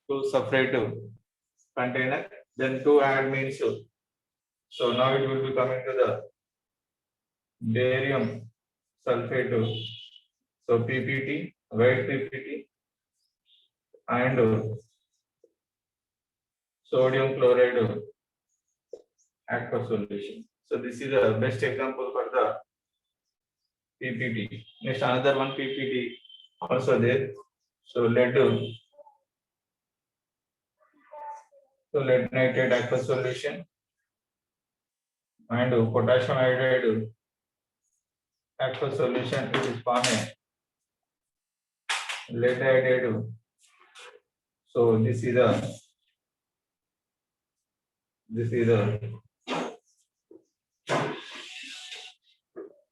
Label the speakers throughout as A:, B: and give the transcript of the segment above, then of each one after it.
A: two separate container, then two add means. So now it will be coming to the barium sulfate, so PPT, white PPT, and sodium chloride aqueous solution. So this is the best example for the PPT. Next another one PPT also there. So lead nitrate aqueous solution and potassium iodide aqueous solution, it is formed lead iodide. So this is the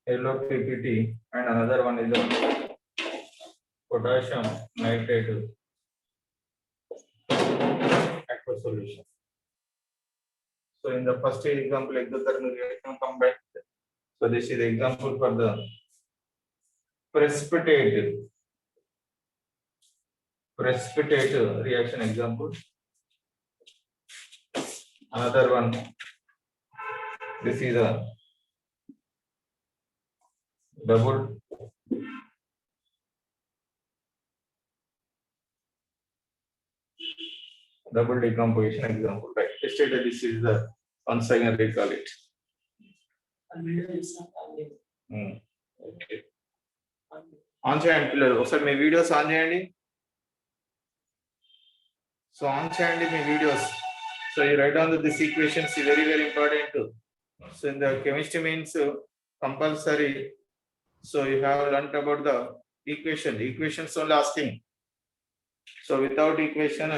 A: yellow PPT, and another one is the potassium nitrate aqueous solution. So in the first example, exothermic reaction come back. So this is the example for the precipitate reaction example. Another one, this is a double decomposition example, right? Yesterday this is the once again recall it. Okay. On చేయండి పిల్లలు, ఒకసారి మీ videos on చేయండి. So on చేయండి మీ videos. So you write down this equations, very very important. So in the chemistry means compulsory. So you have learnt about the equations only asking. So without equation,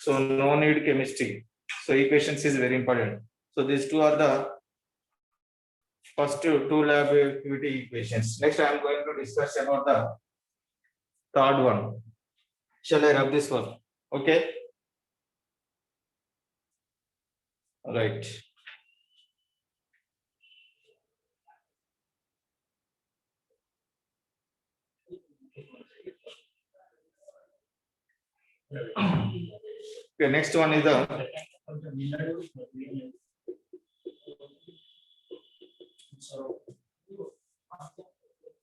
A: so no need chemistry. So equations is very important. So these two are the first two lab activity equations. Next I am going to discuss about the third one. Shall I rub this one? Okay. All right. Okay, next one is the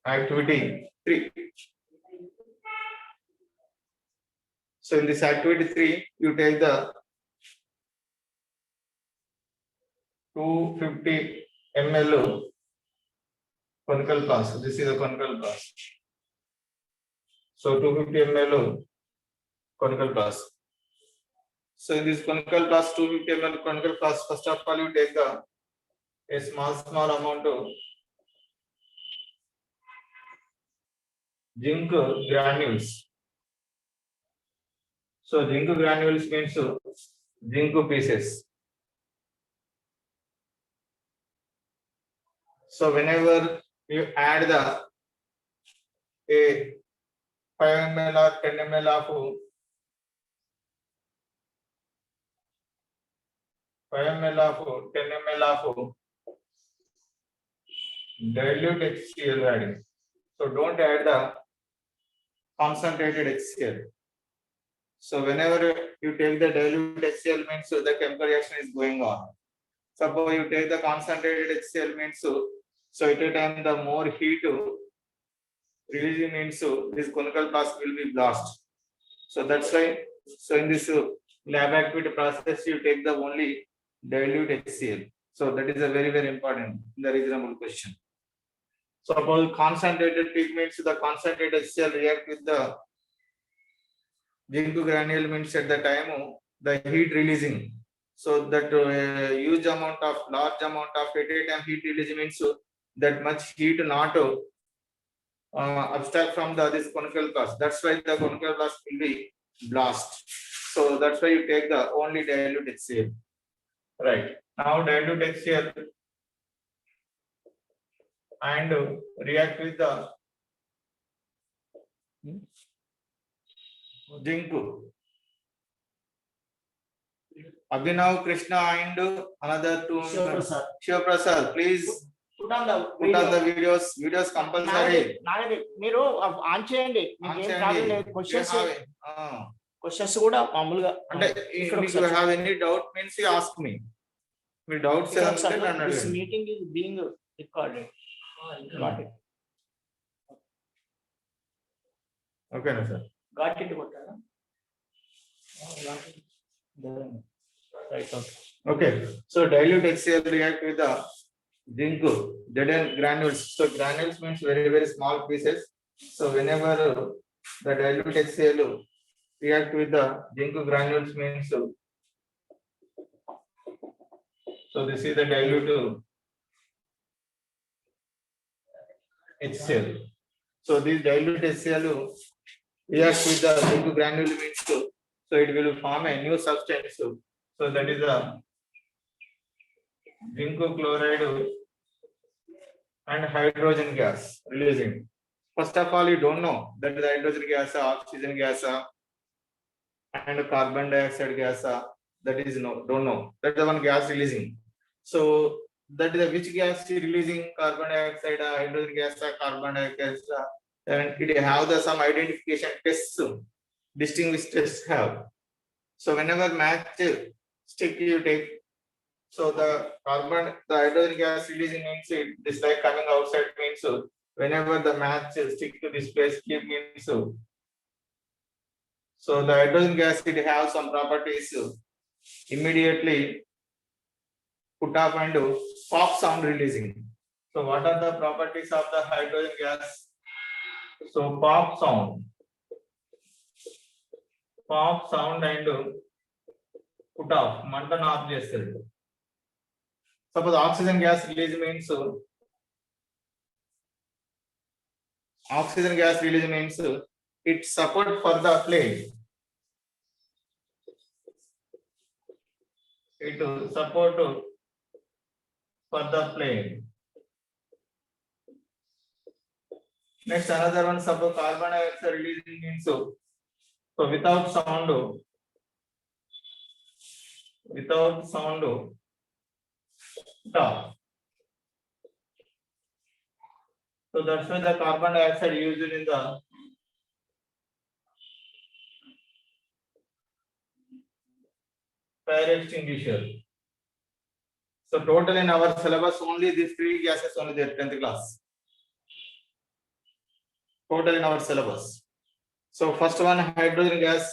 A: activity 3. So in this activity 3, you take the 250 ml conical flask. This is a conical flask. So 250 ml conical flask. So in this conical flask, 250 ml conical flask, first of all you take a small amount of zinc granules. So zinc granules means zinc pieces. So whenever you add a 5 ml or 10 ml of 5 ml of 10 ml of dilute HCl adding. So don't add the concentrated HCl. So whenever you take the dilute HCl means the chemical reaction is going on. Suppose you take the concentrated HCl means so at a time the more heat releasing means this conical flask will be blast. So that's why, so in this lab activity process you take the only dilute HCl. So that is a very very important in the reasonable question. So suppose concentrated peak means the concentrated HCl react with the zinc granule means at the time the heat releasing. So that huge amount of large amount of at a time heat release means that much heat not abstract from this conical flask. That's why the conical flask will be blast. So that's why you take the only dilute HCl. Right. Now dilute HCl and react with the zinc. Abhinav, Krishna and another two. Shiva Prasad, please put on the videos compulsory.
B: మీరు on చేయండి, questions questions కూడా మామూలుగా
A: అంటే
B: ఇక్కడ
A: if you have any doubt means you ask me. Me doubts ఏమంటే నన్ను
B: this
A: అడగండి.
B: Meeting is being recorded.
A: ఓకేనా సార్?
B: గాట్ ఇట్ కొట్టారా? Right, okay.
A: Okay, so dilute HCl react with the zinc Zn granules. So granules means very very small pieces. So whenever the dilute HCl react with the zinc granules means, so this is the dilute HCl. So this dilute HCl react with the zinc granule means, so it will form a new substance. So that is the zinc chloride and hydrogen gas releasing. First of all, you don't know that is hydrogen gas, oxygen gas, and carbon dioxide gas. That is don't know. That is the one gas releasing. So that is which gas is releasing carbon dioxide, hydrogen gas, carbon dioxide, and it have the some identification tests, distinguished tests have. So whenever match stick you take, so the hydrogen gas releasing means this like coming outside means, whenever the match stick to this place keep means, so the hydrogen gas it have some properties, immediately put up and pop sound releasing. So what are the properties of the hydrogen gas? So pop sound and put off మంటను of చేస్తుంది. Suppose oxygen gas release means, it support for the flame. It support for the flame. Next another one, suppose carbon dioxide releasing means, so without sound stop. So that's why the carbon dioxide used in the fire extinguisher. So total in our syllabus only these three gases only there, 10th class. Total in our syllabus. So first one, hydrogen gas.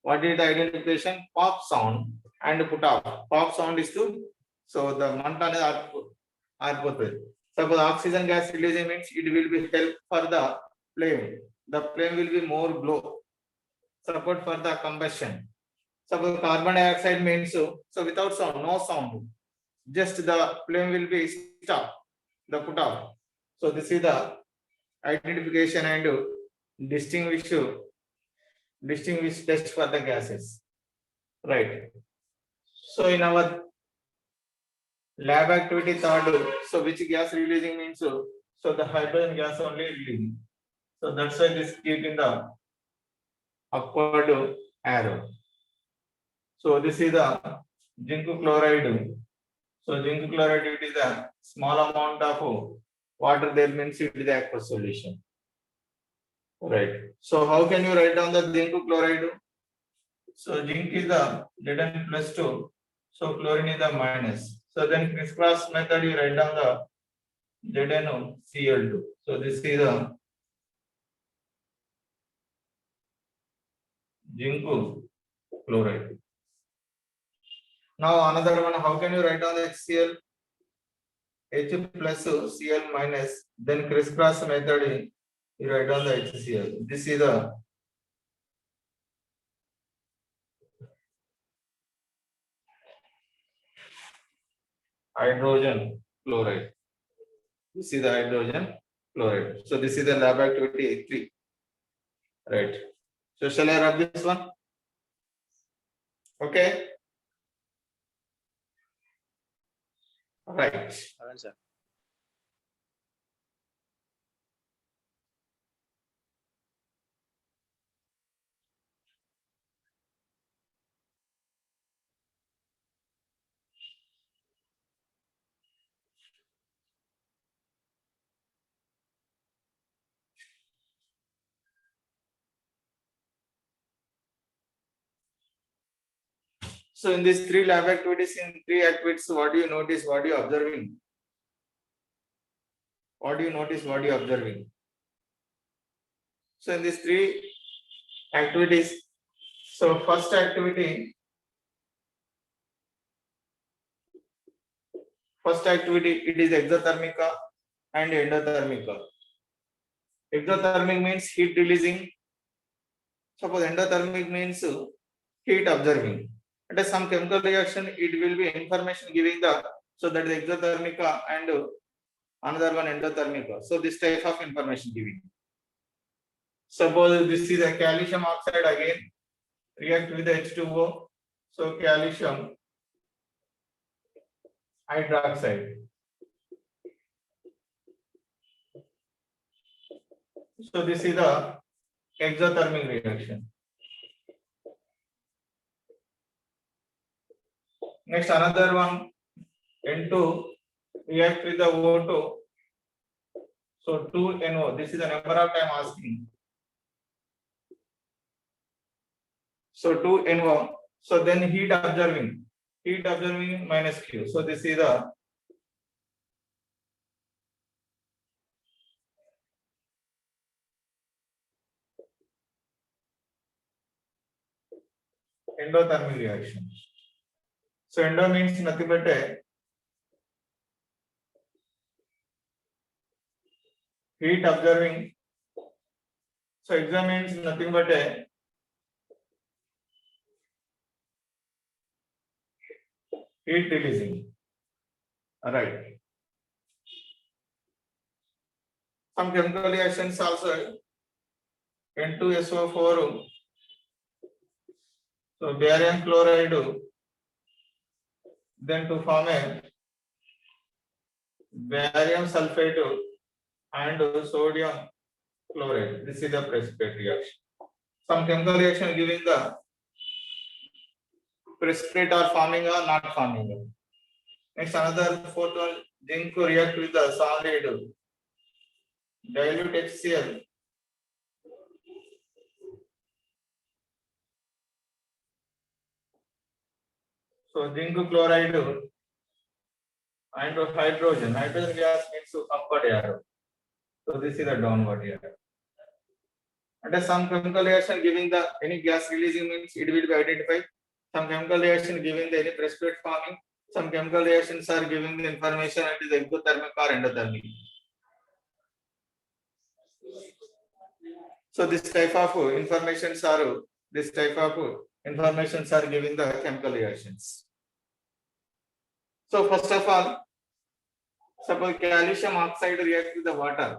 A: What is the identification? Pop sound and put off. Pop sound is to, so the manta is arpothed. Suppose oxygen gas releasing means it will be help for the flame. The flame will be more glow. Support for the combustion. Suppose carbon dioxide means, so without sound, no sound, just the flame will be stop, the put off. So this is the identification and distinguish test for the gases, right? So in our lab activity third, so which gas releasing means, so the hydrogen gas only releasing. So that's why this keep in the upward arrow. So this is the zinc chloride. So zinc chloride, it is a small amount of water there means it is the aqueous solution, right? So how can you write down the zinc chloride? So zinc is the Zn +2, so chlorine is the minus. So then crisscross method you write down the ZnCl2. So this is the zinc chloride. Now another one, how can you write down the HCl? H plus Cl minus, then crisscross method you write down the HCl. This is the hydrogen chloride. This is the hydrogen chloride. So this is the lab activity 3, right? So shall I rub this one? Okay. Right.
B: sir.
A: So in these 3 lab activities, in 3 activities, what do you notice? What are you observing? What do you notice? What are you observing? So in these 3 activities, so first activity, it is exothermica and endothermica. Exothermic means heat releasing. Suppose endothermic means heat observing. At some chemical reaction, it will be information giving the, so that is exothermica and another one endothermica. So this type of information giving. Suppose this is a calcium oxide again, react with H2O. So calcium hydroxide. So this is the exothermic reaction. Next, another one, N2 react with the O2. So 2NO. This is the number of time asking. So 2NO. So then heat observing minus Q. So this is the endothermic reaction. So endo means nothing but a heat observing. So exam means nothing but a heat releasing. All right. Some chemical reactions also, N2SO4. So barium chloride, then to form a barium sulfate and sodium chloride. This is the precipitate reaction. Some chemical reaction giving the precipitate are forming or not forming. Next, another fourth one, zinc react with the solid dilute HCl. So zinc chloride and hydrogen. Hydrogen gas means upward arrow. So this is the downward arrow. And some chemical reaction giving the any gas releasing means it will be identified. Some chemical reaction giving the any precipitate forming. Some chemical reactions are giving the information it is exothermic or endothermic. So this type of informations are giving the chemical reactions. So first of all, suppose calcium oxide reacts with the water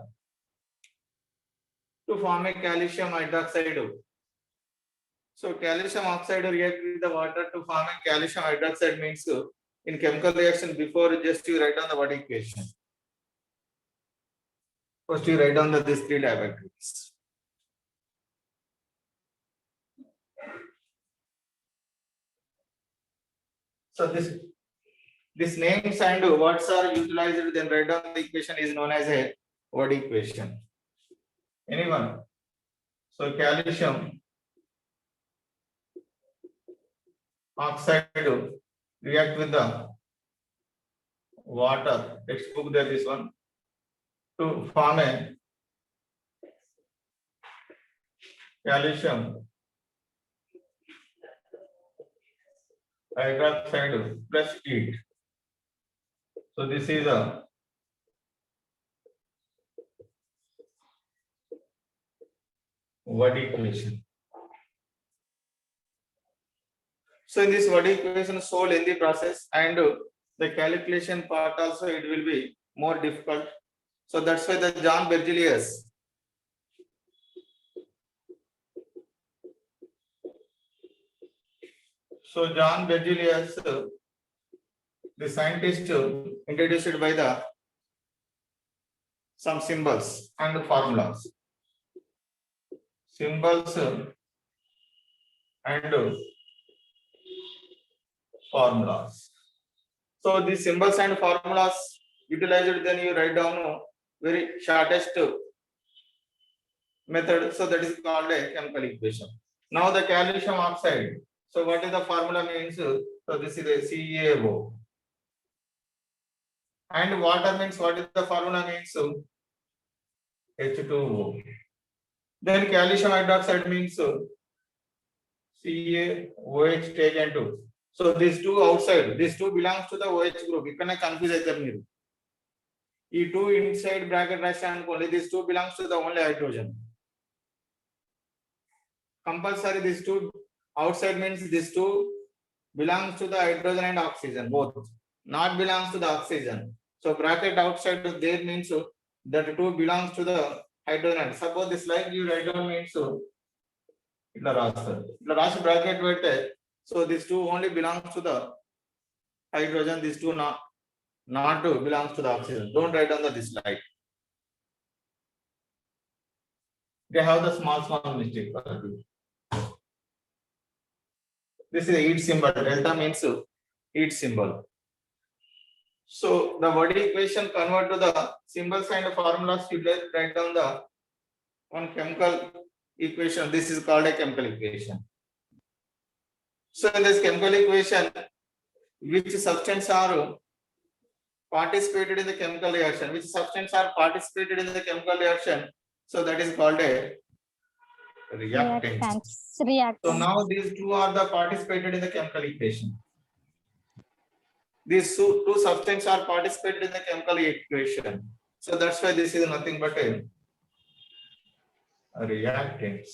A: to form a calcium hydroxide. So calcium oxide react with the water to form a calcium hydroxide means in chemical reaction before just you write down the water equation. First you write down these 3 lab activities. So this names and words are utilized, then write down the equation is known as a word equation. Anyone? So calcium oxide react with the water. Textbook there this one to form a calcium hydroxide plus heat. So this is a word equation. So in this word equation, so lengthy process and the calculation part also it will be more difficult. So that's why the John Berzelius the scientist introduced by the some symbols and formulas. Symbols and formulas. So these symbols and formulas utilized, then you write down very shortest method. So that is called a chemical equation. Now the calcium oxide. So what is the formula means? So this is a CaO. And water means what is the formula means? H2O. Then calcium hydroxide means CaOH taken 2. So these two outside, these two belongs to the OH group. ఇక్కడ confuse అవుతారు మీరు. ఈ two inside bracket రాశాను అనుకోండి, these two belongs to the only hydrogen. Compulsory these two outside means these two belongs to the hydrogen and oxygen both, not belongs to the oxygen. So bracket outside there means that two belongs to the hydrogen. Suppose this line you write down means itla raస్తారు, itla రాసి bracket పెడితే so these two only belongs to the hydrogen, these two not belongs to the oxygen. Don't write on this slide. They have the small mistake. This is a heat symbol. Delta means heat symbol. So the body equation convert to the symbols and formulas. You write down the one chemical equation. This is called a chemical equation. So in this chemical equation, which substance are participated in the chemical reaction? Which substance are participated in the chemical reaction? So that is called a reactants. So now these two are the participated in the chemical equation. These two substances are participated in the chemical equation. So that's why this is nothing but a reactants.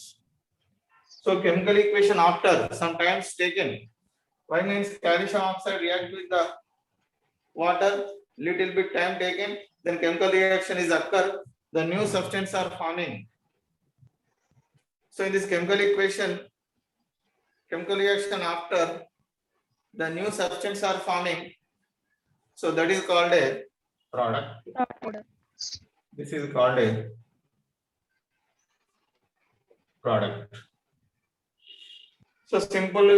A: So chemical equation after sometimes taken. Why means calcium oxide react with the water, little bit time taken, then chemical reaction is occur, the new substance are forming. So in this chemical equation, chemical reaction after the new substance are forming, so that is called a product. This is called a product. So simple,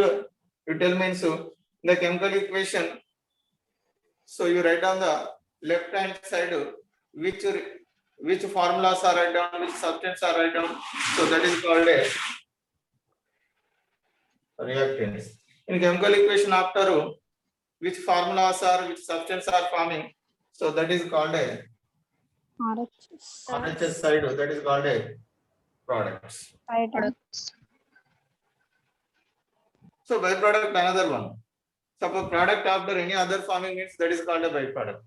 A: you tell means the chemical equation. So you write on the left hand side which formulas are write down, which substance are write down. So that is called a reactants. In chemical equation after which formulas are, which substance are forming. So that is called a RHS side. That is called a products. So byproduct another one. Suppose product after any other forming means that is called a byproduct.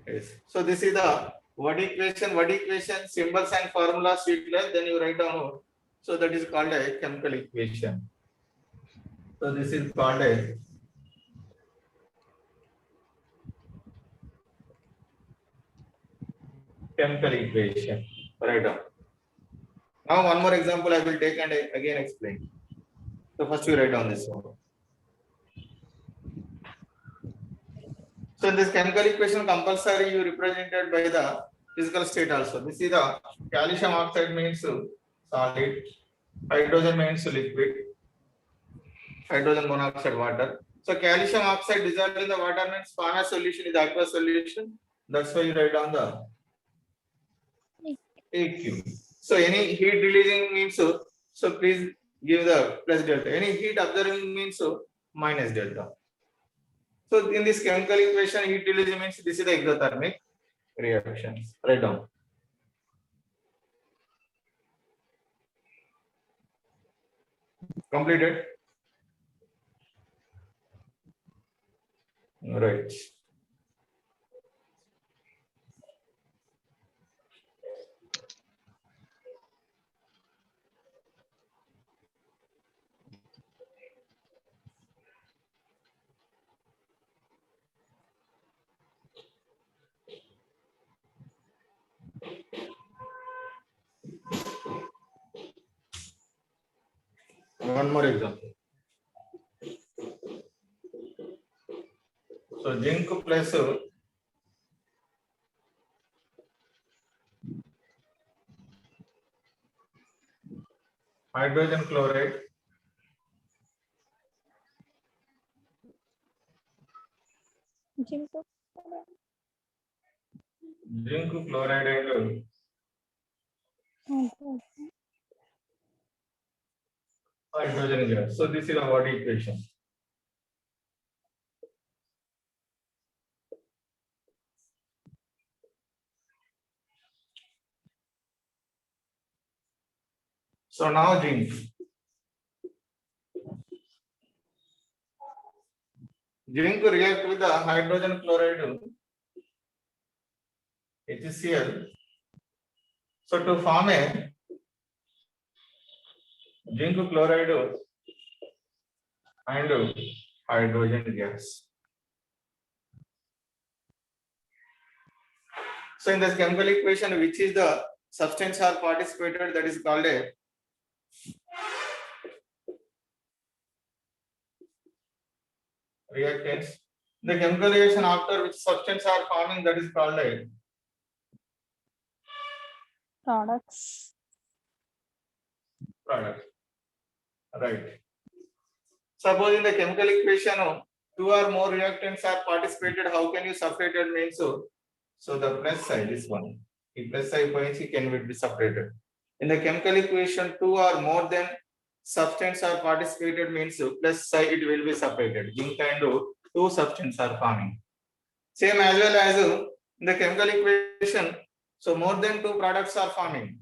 A: Yes. So this is the word equation, symbols and formulas utilized, then you write down. So that is called a chemical equation. So this is called a chemical equation. Write down. Now one more example I will take and again explain. So first you write down this one. So in this chemical equation compulsory you represented by the physical state also. This is the calcium oxide means solid, hydrogen means liquid, hydrogen monoxide water. So calcium oxide dissolved in the water means farmer solution is aqueous solution. That's why you write down the AQ. So any heat releasing means so please give the plus delta. Any heat observing means minus delta. So in this chemical equation, heat releasing means this is the exothermic reactions. Write down. Completed. Right. One more example. So zinc plus hydrogen chloride zinc chloride and hydrogen gas. So this is the water equation. So now zinc. Zinc react with the hydrogen chloride HCl. So to form a zinc chloride and hydrogen gas. So in this chemical equation, which is the substance are participated, that is called a reactants. The chemical reaction after which substance are forming, that is called a
C: Products.
A: product. Right. Suppose in the chemical equation, two or more reactants are participated, how can you separate it means so the plus side is one. The plus side points can be separated. In the chemical equation, two or more than substance are participated means plus side it will be separated. Zinc and two substance are forming. Same as well as in the chemical equation, so more than two products are forming.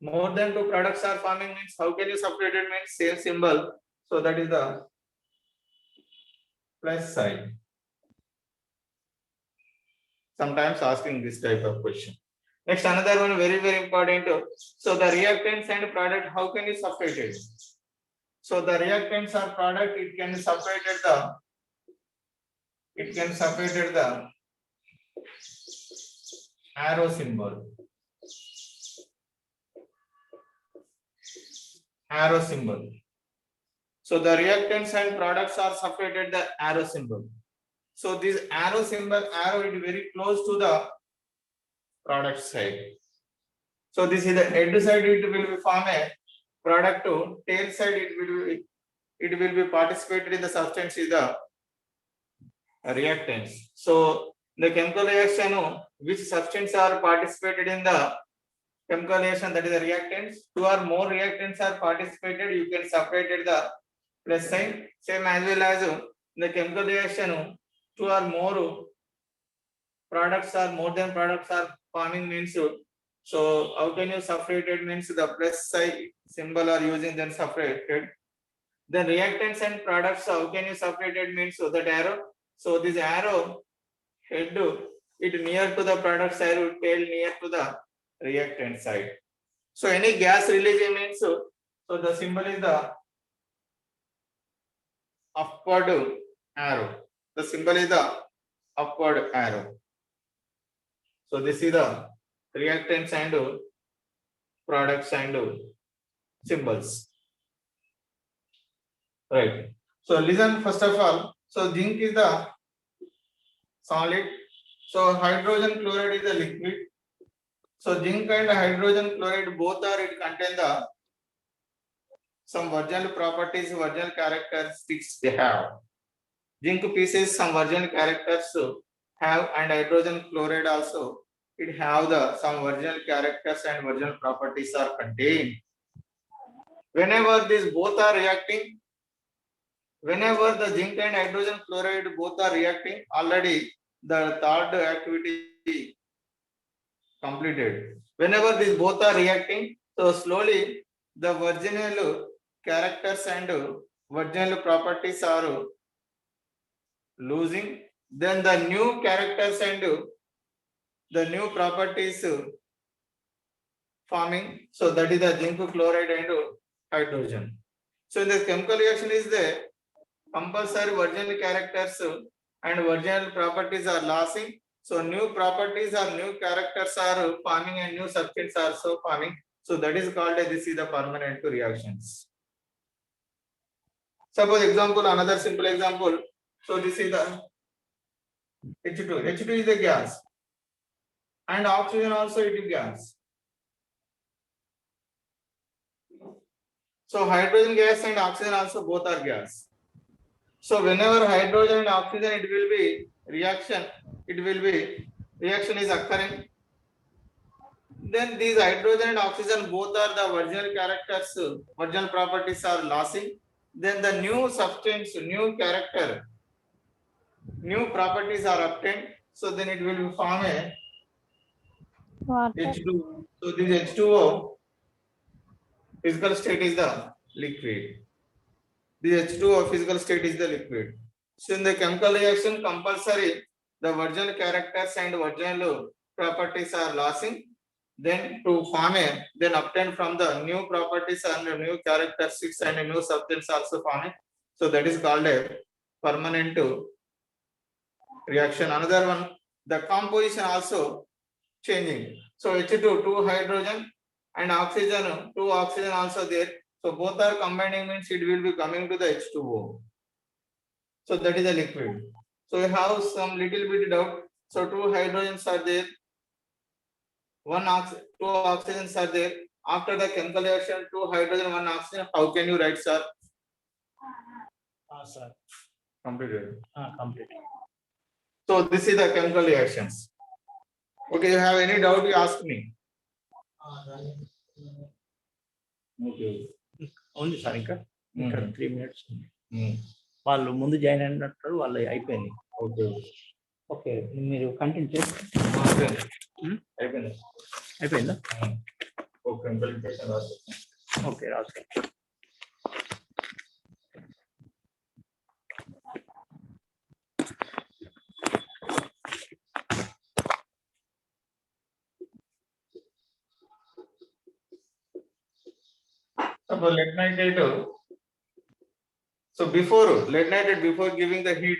A: More than two products are forming means how can you separate it means same symbol. So that is the plus side. Sometimes asking this type of question. Next, another one very important. So the reactants and product, how can you separate it? So the reactants or product, it can separate the arrow symbol. Arrow symbol. So the reactants and products are separated the arrow symbol. So this arrow symbol, arrow is very close to the product side. So this is the head side, it will be form a product to tail side, it will be participated in the substance is the reactants. So the chemical reaction, which substance are participated in the chemical reaction, that is the reactants. Two or more reactants are participated, you can separate the plus sign. Same as well as the chemical reaction, two or more products are more than products are forming means so how can you separate it means the plus side symbol are using then separated. Then reactants and products, how can you separate it means so that arrow. So this arrow head it near to the product side, tail near to the reactant side. So any gas release means so the symbol is the upward arrow. The symbol is the upward arrow. So this is the reactants and products and symbols. Right. So listen first of all. So zinc is the solid. So hydrogen chloride is a liquid. So zinc and hydrogen chloride both are it contain the some virginal properties, virginal characteristics they have. Zinc pieces some virginal characters have, and hydrogen chloride also it have the some virginal characters and virginal properties are contained. Whenever these both are reacting, whenever the zinc and hydrogen chloride both are reacting, already the third activity completed. Whenever these both are reacting, so slowly the virginal characters and virginal properties are losing. Then the new characters and the new properties forming. So that is the zinc chloride and hydrogen. So in the chemical reaction is there, compulsory virginal characters and virginal properties are losing. So new properties or new characters are forming and new substance are so forming. So that is called this is the permanent reactions. Suppose example, another simple example. So this is the H2. H2 is a gas. And oxygen also it is gas. So hydrogen gas and oxygen also both are gas. So whenever hydrogen and oxygen it will be reaction, reaction is occurring. then these hydrogen and oxygen both are the original characters, original properties are losing. Then the new substance, new character, new properties are obtained. So then it will form a
C: Water.
A: H2. So this H2O physical state is the liquid. The H2O physical state is the liquid. So in the chemical reaction, compulsory the original characters and original properties are losing. Then to form a, then obtain from the new properties and new characteristics and a new substance also forming. So that is called a permanent reaction. Another one, the composition also changing. So H2, 2 hydrogen and oxygen, 2 oxygen also there. So both are combining means it will be coming to the H2O. So that is a liquid. So we have some little bit doubt. So 2 hydrogens are there, 2 oxygens are there. After the chemical reaction, 2 hydrogen, 1 oxygen. How can you write, sir?
B: sir.
A: Completed.
B: Complete.
A: So this is the chemical reactions. Okay, you have any doubt? You ask me. Okay.
B: ఉంది sir ఇంకా ఇక్కడ 3 minutes ఉంది.
A: Hmm.
B: వాళ్ళు ముందు join అయినట్టు వాళ్ళు అయిపోయింది.
A: Okay.
B: Okay మీరు కంటిన్యూ చేయండి. అయిపోయిందా?
A: Okay.
B: ఓకే రాసుకో.
A: Suppose lead nitrate. So before lead nitrate, before giving the heat,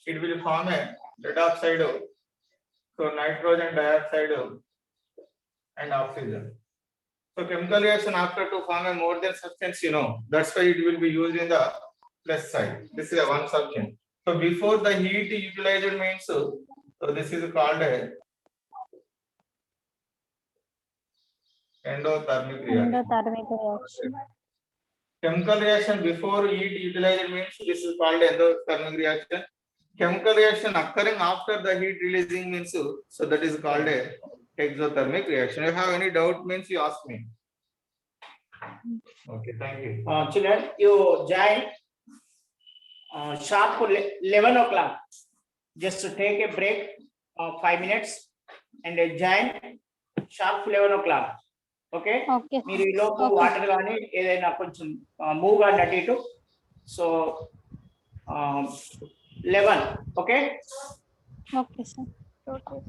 A: it will form a lead oxide. So nitrogen dioxide and oxygen. So chemical reaction after to form a more than substance, you know, that's why it will be used in the plus side. This is a one substance. So before the heat utilized means, so this is called a endothermic reaction.
C: Endothermic reaction.
A: Chemical reaction before heat utilized means this is called endothermic reaction. Chemical reaction occurring after the heat releasing means, so that is called a exothermic reaction. If you have any doubt means you ask me. Okay, thank you.
B: Children, you join sharp 11 o'clock. Just to take a break of 5 minutes and join sharp 11 o'clock. Okay
C: Okay.
B: మీరు ఈ లోపు water కానీ ఏదైనా కొంచెం move కానీ అటు ఇటు. So 11 okay.
C: Okay, sir. Okay.